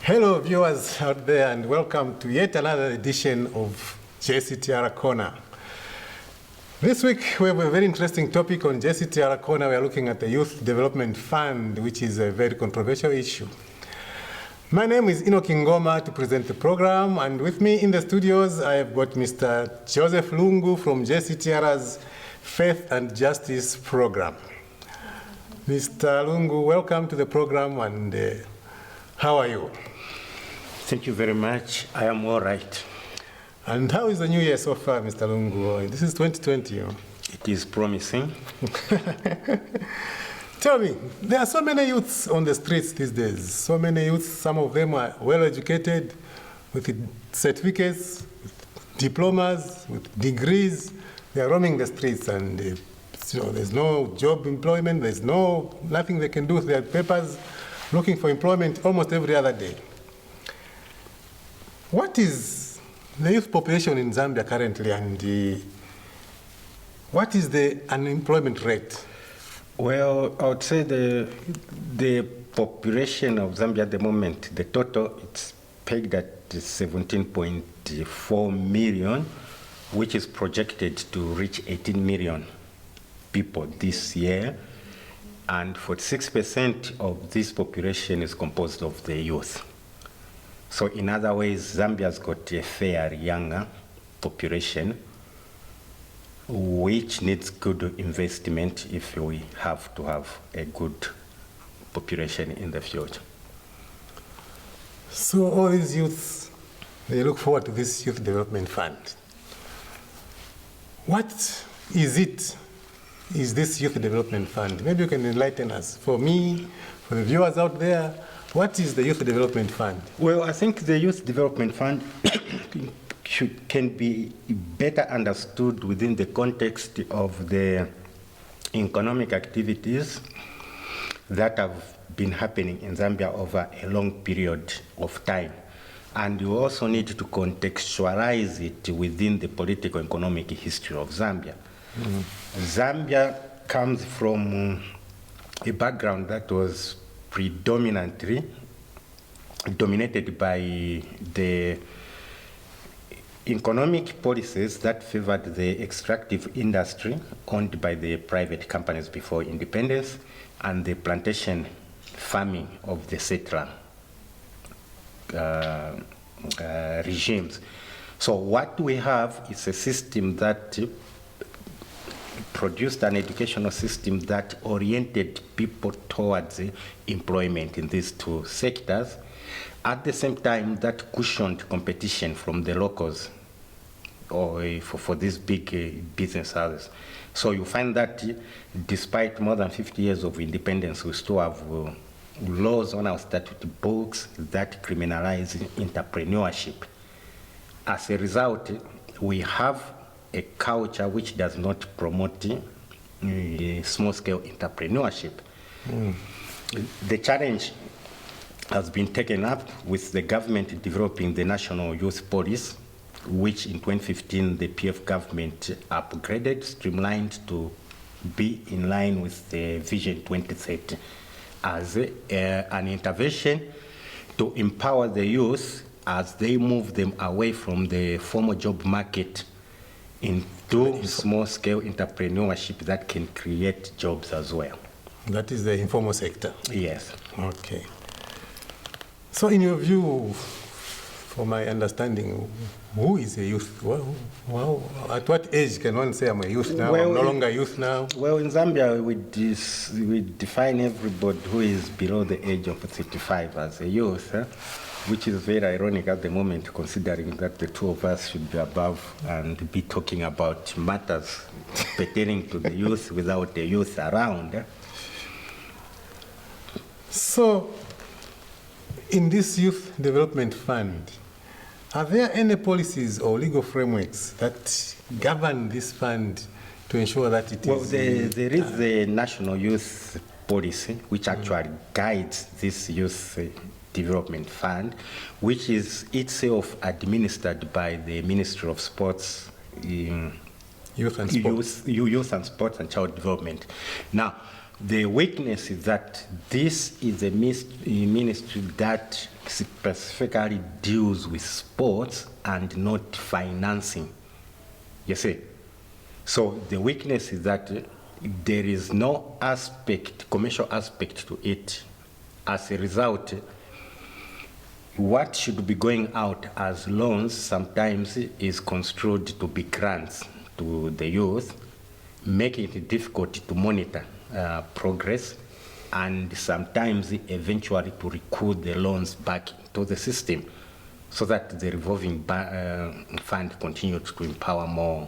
Hello viewers out there and welcome to yet another edition of Jctr Corner. This week we have a very interesting topic on Jctr Corner. We are looking at the Youth Development Fund, which is a very controversial issue. My name is Enoch Ngoma to present the program, and with me in the studios I have got Mr. Joseph Lungu from Jctr's Faith and Justice program. Mr. Lungu, welcome to the program, and how are you? Thank you very much. I am all right. And how is the new year so far, Mr. Lungu? This is 2020. It is promising. Tell me, there are so many youths on the streets these days. So many youths, some of them are well educated, with certificates, with diplomas, with degrees. They are roaming the streets, and there's no job employment, there's nothing they can do with their papers, looking for employment almost every other day. What is the youth population in Zambia currently, and what is the unemployment rate? Well, I would say the population of Zambia at the moment, the total, it's pegged at 17.4 million, which is projected to reach 18 million people this year. And 46% of this population is composed of the youth. So in other ways, Zambia's got a fair younger population, which needs good investment if we have to have a good population in the future. So all these youths, they look forward to this Youth Development Fund. What is it? Is this Youth Development Fund? Maybe you can enlighten us. For me, for the viewers out there, what is the Youth Development Fund? Well, I think the Youth Development Fund can be better understood within the context of the economic activities that have been happening in Zambia over a long period of time. And you also need to contextualize it within the political economic history of Zambia. Mm-hmm. Zambia comes from a background that was predominantly dominated by the economic policies that favored the extractive industry owned by the private companies before independence and the plantation farming of the settler regimes. So what we have is a system that produced an educational system that oriented people towards employment in these two sectors. At the same time, that cushioned competition from the locals or for these big business houses. So you find that despite more than 50 years of independence, we still have laws on our statute books that criminalize entrepreneurship. As a result, we have a culture which does not promote small-scale entrepreneurship. Mm. The challenge has been taken up with the government developing the National Youth Policy, which in 2015 the PF government upgraded, streamlined to be in line with the Vision 2030 as an intervention to empower the youth as they move them away from the formal job market into small-scale entrepreneurship that can create jobs as well. That is the informal sector? Yes. Okay. So in your view, for my understanding, who is a youth? Well, at what age can one say I'm a youth now? Well, I'm no longer a youth now? Well, in Zambia, we define everybody who is below the age of 35 as a youth, which is very ironic at the moment, considering that the two of us should be above and be talking about matters pertaining to the youth without the youth around. So, in this Youth Development Fund, are there any policies or legal frameworks that govern this fund to ensure that it is... Well, there is the National Youth Policy, which actually guides this Youth Development Fund, which is itself administered by the Ministry of Sports, Youth and Sports. Youth and Sports and Child Development. Now, The weakness is that this is a ministry that specifically deals with sports and not financing. You see? So the weakness is that there is no commercial aspect to it. As a result, what should be going out as loans sometimes is construed to be grants to the youth, making it difficult to monitor progress, and sometimes eventually to recruit the loans back to the system so that the revolving fund continues to empower more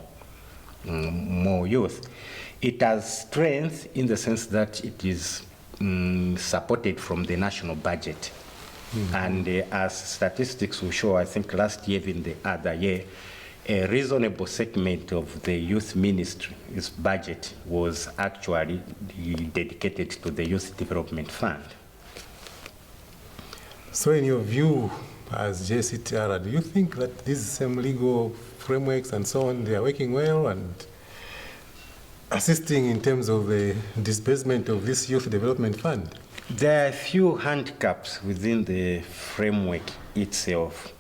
youth. It has strength in the sense that it is supported from the national budget. And as statistics will show, I think last year, even the other year, a reasonable segment of the youth ministry's budget was actually dedicated to the Youth Development Fund. So in your view, as Jctr, do you think that these same legal frameworks and so on, they are working well and assisting in terms of the disbursement of this Youth Development Fund? There are a few handicaps within the framework itself.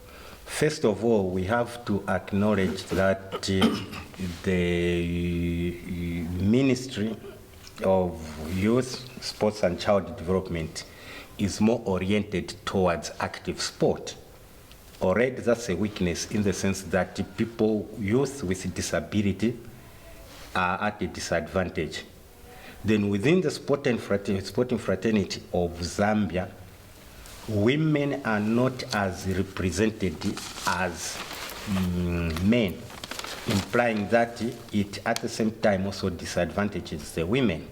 First of all, we have to acknowledge that the Ministry of Youth, Sports and Child Development is more oriented towards active sport. Already that's a weakness in the sense that youth with disability are at a disadvantage. Then within the sporting fraternity of Zambia, women are not as represented as men, implying that it at the same time also disadvantages the women.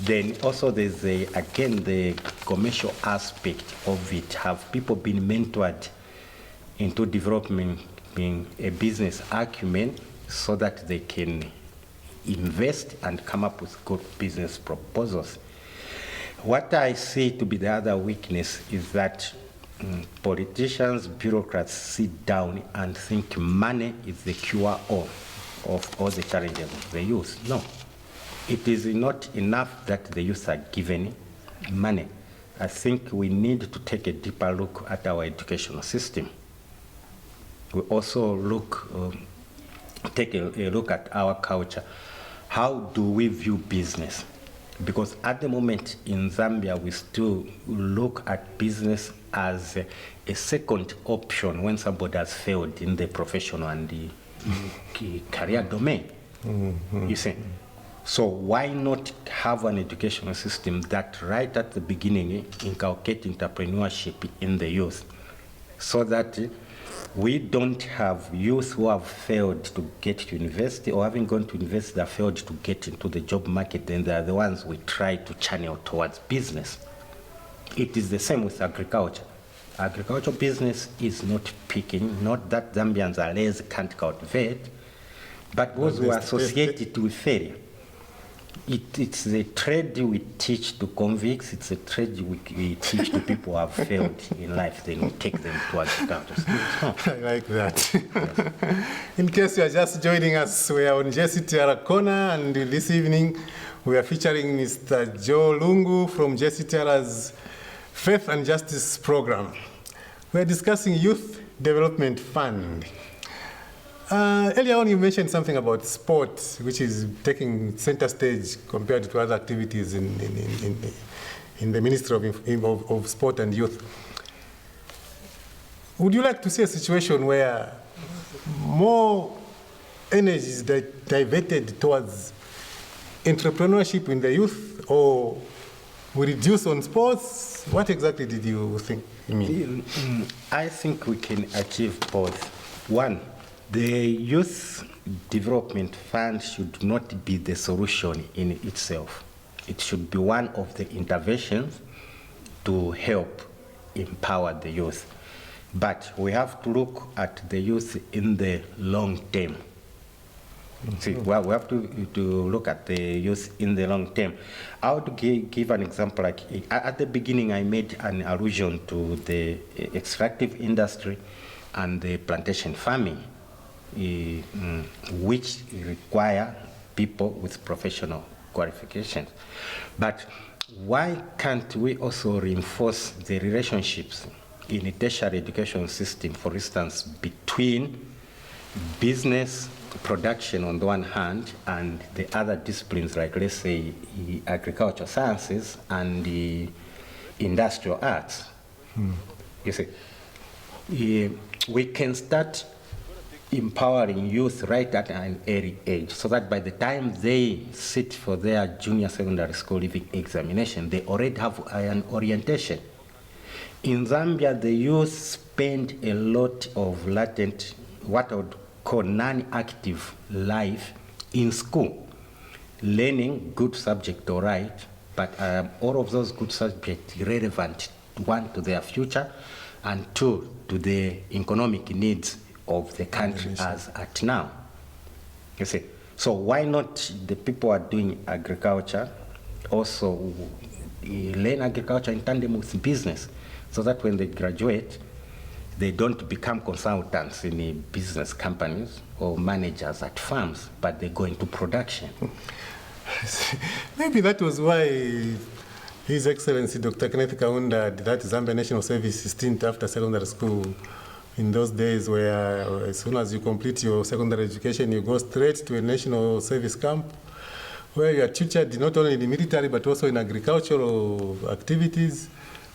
Then also there's again the commercial aspect of it. Have people been mentored into developing a business acumen so that they can invest and come up with good business proposals? What I see to be the other weakness is that politicians, bureaucrats sit down and think money is the cure-all of all the challenges of the youth. No, it is not enough that the youth are given money. I think we need to take a deeper look at our educational system. We also take a look at our culture. How do we view business? Because at the moment in Zambia, we still look at business as a second option when somebody has failed in the professional and the career domain. You see? So why not have an educational system that right at the beginning inculcate entrepreneurship in the youth so that we don't have youth who have failed to get to university or having gone to university that failed to get into the job market, and they are the ones we try to channel towards business. It is the same with agriculture. Agricultural business is not picking, not that Zambians are lazy, can't cultivate, but those who are associated with failure. It's the trade we teach to convicts, it's a trade we teach to people who have failed in life, then we take them to agriculture. I like that. Yes. In case you are just joining us, we are on Jctr Corner, and this evening we are featuring Mr. Joe Lungu from Jctr's Faith and Justice Program. We are discussing Youth Development Fund. Earlier on, you mentioned something about sports, which is taking center stage compared to other activities in the Ministry of Sport and Youth. Would you like to see a situation where more energy is diverted towards entrepreneurship in the youth, or we reduce on sports? What exactly did you think you mean? I think we can achieve both. One, the Youth Development Fund should not be the solution in itself. It should be one of the interventions to help empower the youth. But we have to look at the youth in the long term. See, well, we have to look at the youth in the long term. I would give an example. Like at the beginning, I made an allusion to the extractive industry and the plantation farming, which require people with professional qualifications. But why can't we also reinforce the relationships in a tertiary education system, for instance, between business production on the one hand and the other disciplines like, let's say, agricultural sciences and the industrial arts? You see, we can start empowering youth right at an early age so that by the time they sit for their junior secondary school leaving examination, they already have an orientation. In Zambia, the youth spend a lot of latent, what I would call non-active life in school, learning good subject, all right, but all of those good subjects relevant, one, to their future, and two, to the economic needs of the country as at now. You see, so why not the people are doing agriculture also learn agriculture in tandem with business, so that when they graduate, they don't become consultants in business companies or managers at farms, but they go into production. Maybe that was why His Excellency Dr. Kenneth Kaunda did that Zambia National Service stint after secondary school in those days, where as soon as you complete your secondary education, you go straight to a national service camp where you are tutored not only in the military but also in agricultural activities.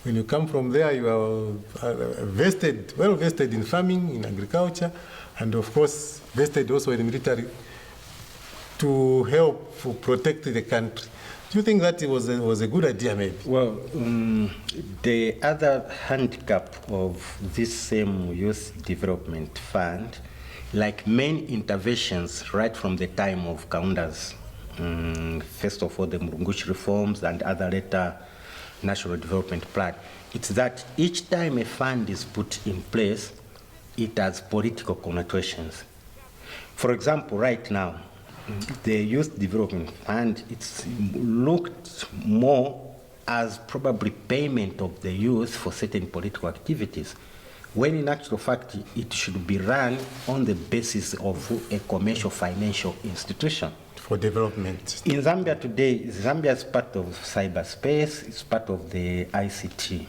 When you come from there, you are well vested in farming, in agriculture, and of course vested also in the military to help protect the country. Do you think that it was a good idea, maybe? Well, the other handicap of this same Youth Development Fund, like main interventions right from the time of Kaunda's, first of all, the Murunguchi reforms and other later National Development Plan, it's that each time a fund is put in place, it has political connotations. For example, right now, the Youth Development Fund, it's looked more as probably payment of the youth for certain political activities, when in actual fact it should be run on the basis of a commercial financial institution. For development. In Zambia today, Zambia is part of cyberspace, it's part of the ICT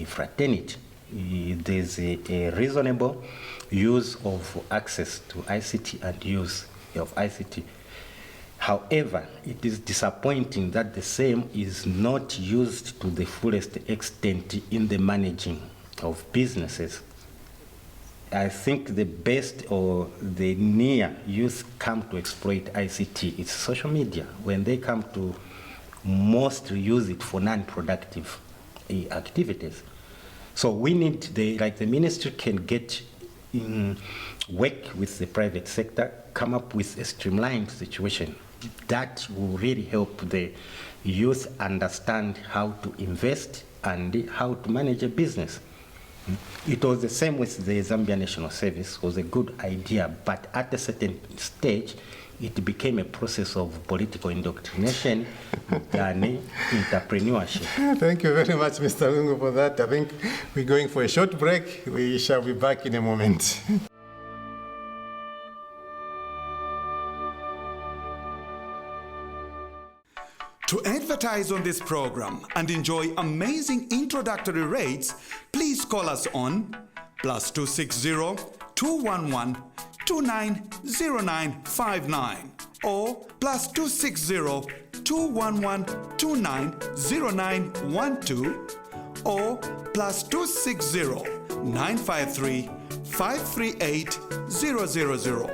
fraternity. There's a reasonable use of access to ICT and use of ICT. However, it is disappointing that the same is not used to the fullest extent in the managing of businesses. I think the best or the near youth come to exploit ICT is social media, when they come to mostly use it for non-productive activities. So we need, like the ministry can get in, work with the private sector, come up with a streamlined situation that will really help the youth understand how to invest and how to manage a business. It was the same with the Zambia National Service. It was a good idea, but at a certain stage, it became a process of political indoctrination than entrepreneurship. Thank you very much, Mr. Lungu, for that. I think we're going for a short break. We shall be back in a moment. To advertise on this program and enjoy amazing introductory rates, please call us on +260 211 290959 or +260 211 290912 or +260 953 538 000,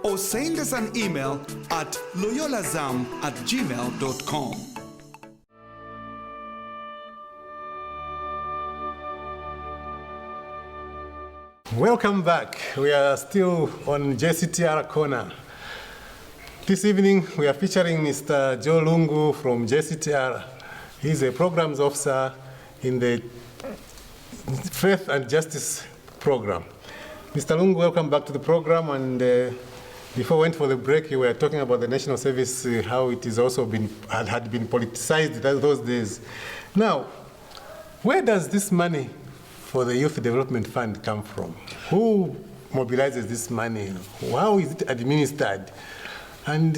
or send us an email at loyolazam@gmail.com. Welcome back. We are still on Jctr Corner. This evening, we are featuring Mr. Joe Lungu from Jctr. He's a programs officer in the Faith and Justice program. Mr. Lungu, welcome back to the program. And before we went for the break, you were talking about the national service, how it is also had been politicized those days. Now, where does this money for the Youth Development Fund come from? Who mobilizes this money? How is it administered? And,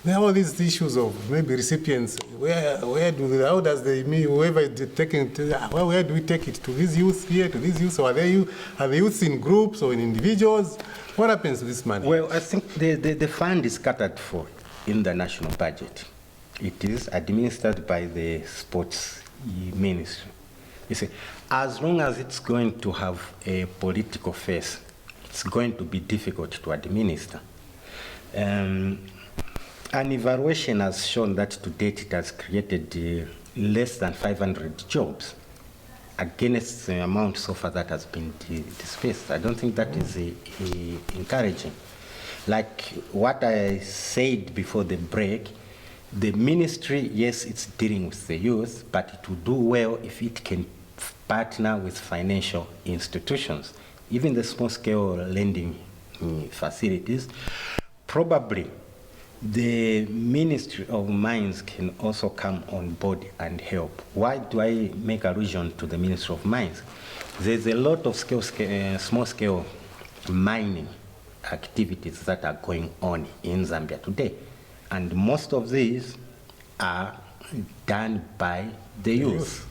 There are all these issues of maybe recipients. How does whoever is taking, where do we take it? To these youth here, to these youth, or are the youths in groups or in individuals? What happens to this money? Well, I think the fund is catered for in the national budget. It is administered by the sports ministry. You see, as long as it's going to have a political face, it's going to be difficult to administer. An evaluation has shown that to date it has created less than 500 jobs against the amount so far that has been dispersed. I don't think that is encouraging. Like what I said before the break, the ministry, yes, it's dealing with the youth, but it will do well if it can partner with financial institutions, even the small-scale lending facilities. Probably the Ministry of Mines can also come on board and help. Why do I make allusion to the Ministry of Mines? There's a lot of small-scale mining activities that are going on in Zambia today. And most of these are done by the youth.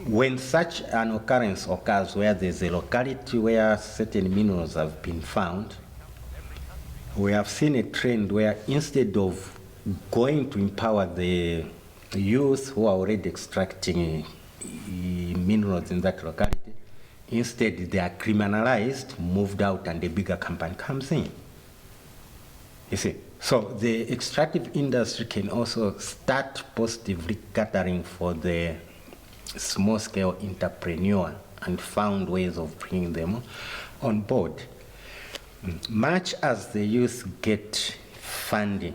When such an occurrence occurs where there's a locality where certain minerals have been found, we have seen a trend where instead of going to empower the youth who are already extracting minerals in that locality, instead they are criminalized, moved out, and a bigger company comes in. You see, so the extractive industry can also start positively catering for the small-scale entrepreneur and found ways of bringing them on board. Much as the youth get funding,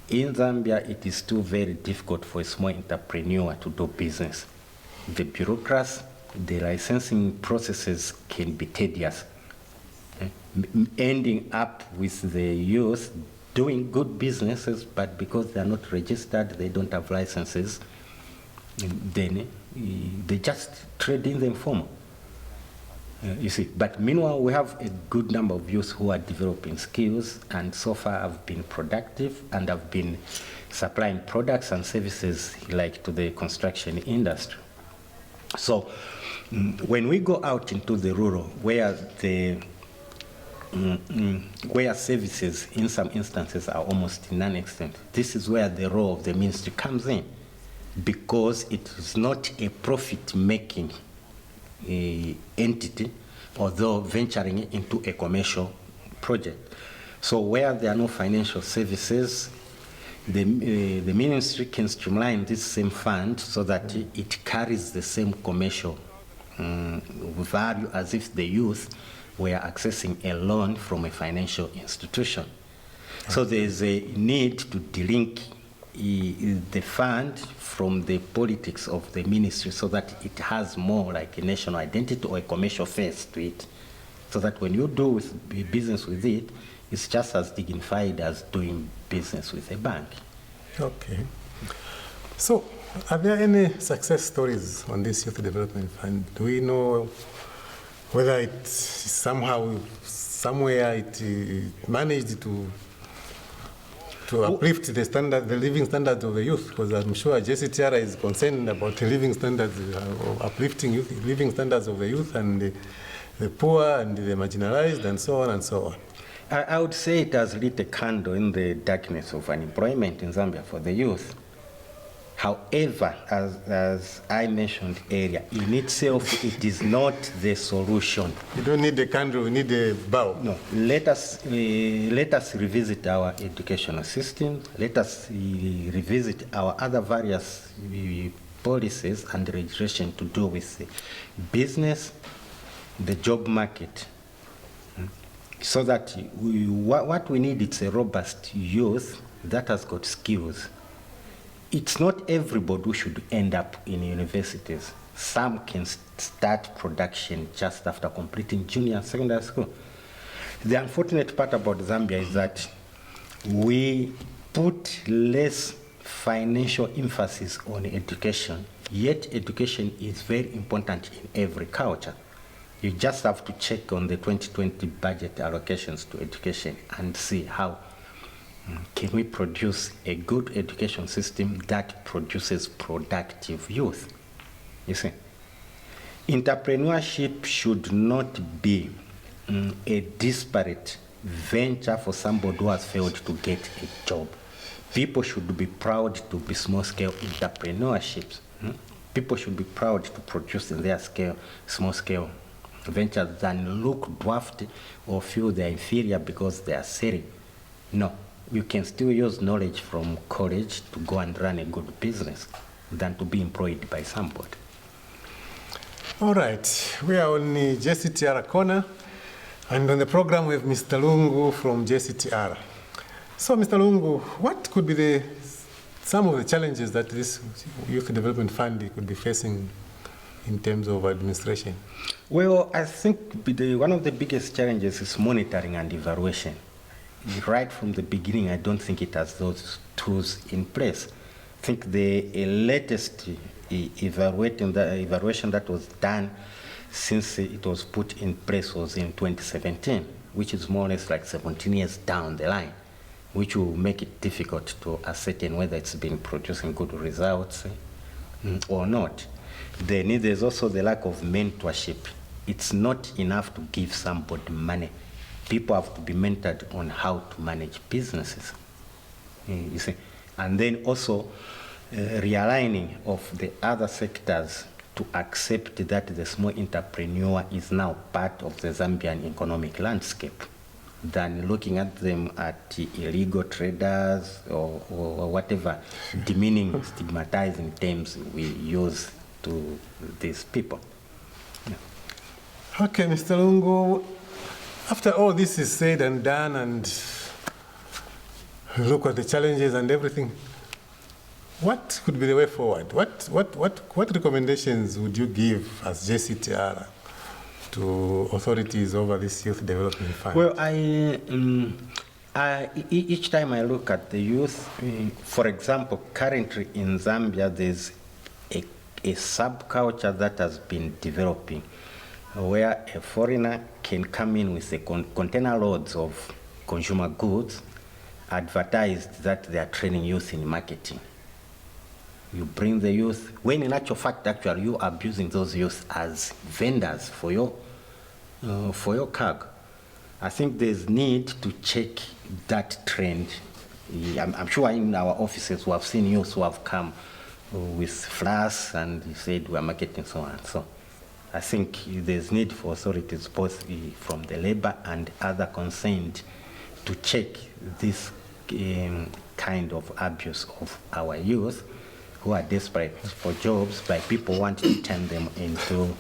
in Zambia it is still very difficult for a small entrepreneur to do business. The bureaucracy, the licensing processes can be tedious, ending up with the youth doing good businesses, but because they are not registered, they don't have licenses, then they just trade in the informal. You see, but meanwhile, we have a good number of youth who are developing skills and so far have been productive and have been supplying products and services like to the construction industry. So when we go out into the rural, where services in some instances are almost non-existent, this is where the role of the ministry comes in, because it is not a profit-making entity, although venturing into a commercial project. So where there are no financial services, the ministry can streamline this same fund so that it carries the same commercial value as if the youth were accessing a loan from a financial institution. So there is a need to delink the fund from the politics of the ministry so that it has more like a national identity or a commercial face to it, so that when you do business with it, it's just as dignified as doing business with a bank. Okay. So, are there any success stories on this youth development fund? Do we know whether it somehow, somewhere it managed to uplift the standard, the living standards of the youth? Because I'm sure Jctr is concerned about the living standards, uplifting living standards of the youth and the poor and the marginalized and so on and so on. I would say it has lit a candle in the darkness of unemployment in Zambia for the youth. However, as I mentioned earlier, in itself, it is not the solution. You don't need a candle, you need a bow. No, let us revisit our educational system. Let us revisit our other various policies and legislation to do with business, the job market, so that what we need is a robust youth that has got skills. It's not everybody who should end up in universities. Some can start production just after completing junior and secondary school. The unfortunate part about Zambia is that we put less financial emphasis on education, yet education is very important in every culture. You just have to check on the 2020 budget allocations to education and see how Can we produce a good education system that produces productive youth? You see, entrepreneurship should not be a disparate venture for somebody who has failed to get a job. People should be proud to be small-scale entrepreneurships. People should be proud to produce in their small-scale ventures than look dwarfed or feel they're inferior because they are silly. No, you can still use knowledge from college to go and run a good business than to be employed by somebody. All right, we are on the Jctr corner, and on the program we have Mr. Lungu from Jctr. So, Mr. Lungu, what could be some of the challenges that this Youth Development Fund could be facing in terms of administration? Well, I think one of the biggest challenges is monitoring and evaluation. Right from the beginning, I don't think it has those tools in place. I think the latest evaluation that was done since it was put in place was in 2017, which is more or less like 17 years down the line, which will make it difficult to ascertain whether it's been producing good results or not. Then there's also the lack of mentorship. It's not enough to give somebody money. People have to be mentored on how to manage businesses. You see, and then also realigning of the other sectors to accept that the small entrepreneur is now part of the Zambian economic landscape, than looking at them at illegal traders or whatever demeaning, stigmatizing terms we use to these people. Okay, Mr. Lungu, after all this is said and done, and look at the challenges and everything, what could be the way forward? What recommendations would you give as Jctr to authorities over this Youth Development Fund? Well, each time I look at the youth, for example, currently in Zambia, there's a subculture that has been developing, where a foreigner can come in with a container loads of consumer goods, advertised that they are training youth in marketing. You bring the youth, when in actual fact, actually, you are abusing those youth as vendors for your cargo. I think there's need to check that trend. I'm sure in our offices we have seen youth who have come with flasks and said we are marketing so on. So I think there's need for authorities, both from the labor and other concerned, to check this kind of abuse of our youth who are desperate for jobs by people wanting to turn them into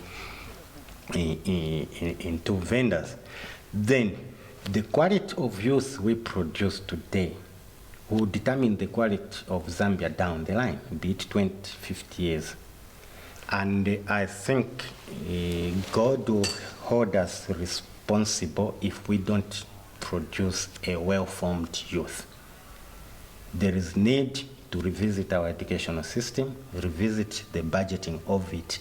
vendors. Then the quality of youth we produce today will determine the quality of Zambia down the line, be it 20, 50 years. And I think God will hold us responsible if we don't produce a well-formed youth. There is need to revisit our educational system, revisit the budgeting of it,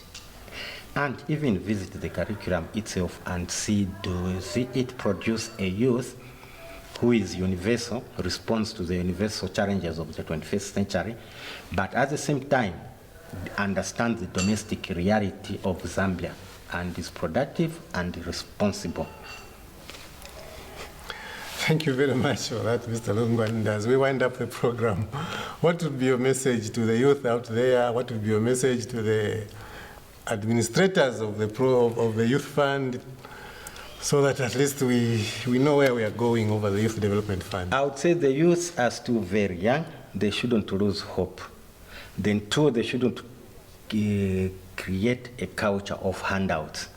and even visit the curriculum itself and see, does it produce a youth who is universal, responds to the universal challenges of the 21st century, but at the same time understands the domestic reality of Zambia and is productive and responsible. Thank you very much for that, Mr. Lungu. And as we wind up the program, what would be your message to the youth out there? What would be your message to the administrators of the Youth Fund, so that at least we know where we are going over the Youth Development Fund? I would say the youth are still very young. They shouldn't lose hope. Then two, they shouldn't create a culture of handouts.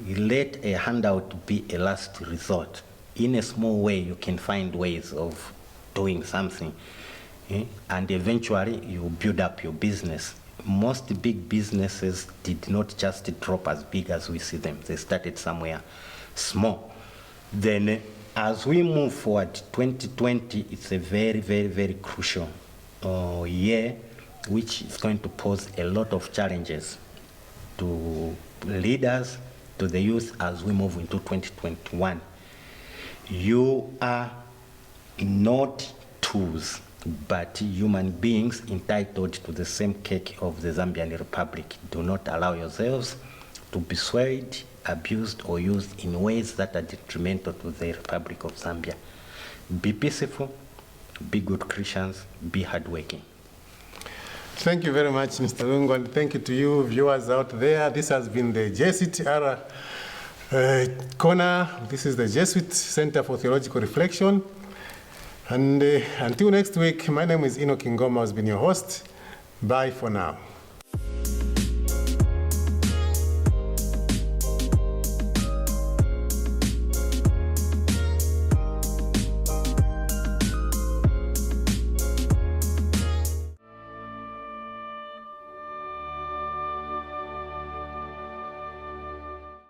Let a handout be a last resort. In a small way, you can find ways of doing something, and eventually you build up your business. Most big businesses did not just drop as big as we see them. They started somewhere small. Then as we move forward, 2020, it's a very, very, very crucial year, which is going to pose a lot of challenges to leaders, to the youth as we move into 2021. You are not tools, but human beings entitled to the same cake of the Zambian Republic. Do not allow yourselves to be swayed, abused, or used in ways that are detrimental to the Republic of Zambia. Be peaceful, be good Christians, be hardworking. Thank you very much, Mr. Lungu, and thank you to you viewers out there. This has been the Jctr corner. This is the Jesuit Center for Theological Reflection. And until next week, my name is Enoch Ngoma. I've been your host. Bye for now.